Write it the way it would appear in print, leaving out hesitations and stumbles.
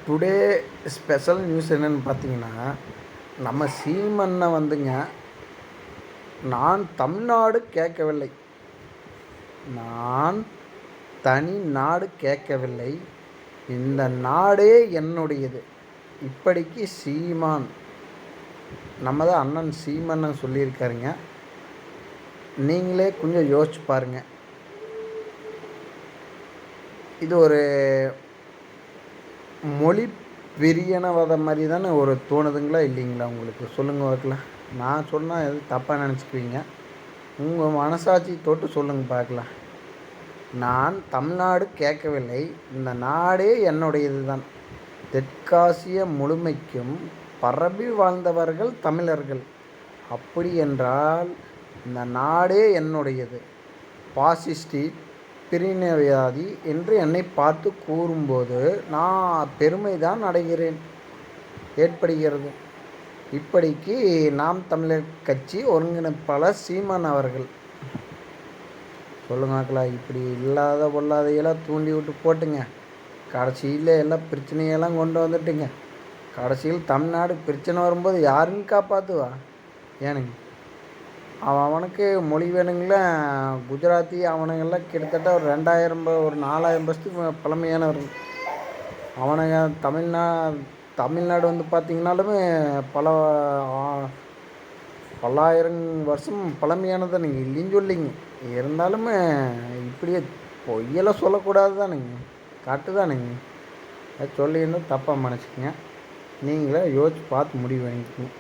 Today special news என்னென்னு பார்த்தீங்கன்னா, நம்ம சீமண்ண வந்துங்க, நான் தமிழ்நாடு கேட்கவில்லை, நான் தனி நாடு கேட்கவில்லை, இந்த நாடே என்னுடையது. இப்படிக்கு சீமான் நம்ம தான் அண்ணன் சீமண்ணன் சொல்லியிருக்காருங்க. நீங்களே கொஞ்சம் யோசிச்சு பாருங்கள். இது ஒரு மொழி வெறியனவத மாதிரி தானே ஒரு தோணுதுங்களா இல்லைங்களா உங்களுக்கு? சொல்லுங்கள் பார்க்கலாம். நான் சொன்னால் எதுவும் தப்பாக நினச்சிக்குவீங்க. உங்கள் மனசாட்சி தொட்டு சொல்லுங்கள் பார்க்கலாம். நான் தமிழ்நாடு கேட்கவில்லை, இந்த நாடே என்னுடையது தான். தெற்காசிய முழுமைக்கும் பரப்பி வாழ்ந்தவர்கள் தமிழர்கள். அப்படி என்றால் இந்த நாடே என்னுடையது. பாசிஸ்டி பிரிவினைவாதி என்று என்னை பார்த்து கூறும்போது நான் பெருமைதான் அடைகிறேன் ஏற்படுகிறது. இப்படிக்கு நாம் தமிழர் கட்சி ஒருங்கிணைப்பாளர் சீமான் அவர்கள் சொல்லுங்காங்களா, இப்படி இல்லாத பொல்லாதையெல்லாம் தூண்டி விட்டு போட்டுங்க. கடைசியில் எல்லாம் பிரச்சனையெல்லாம் கொண்டு வந்துட்டுங்க. கடைசியில் தமிழ்நாடு பிரச்சனை வரும்போது யாருன்னு காப்பாற்றுவா? ஏனுங்க, அவனுக்கு மொழி வேணுங்கள. குஜராத்தி அவனுங்கெல்லாம் கிட்டத்தட்ட ஒரு 2000 ஒரு 4000 வருஷத்துக்கு பழமையானவர். அவனுங்க தமிழ்நாடு வந்து பார்த்திங்கனாலுமே பல்லாயிரம் வருஷம் பழமையானது தானுங்க, இல்லைன்னு சொல்லிங்க. இருந்தாலுமே இப்படியே பொய்யெல்லாம் சொல்லக்கூடாது தானுங்க, கரெக்டு தானுங்க. அது சொல்லியிருந்தால் தப்பாக மன்னிச்சிக்கங்க. நீங்களே யோசிச்சு பார்த்து முடிவு பண்ணிக்கோங்க.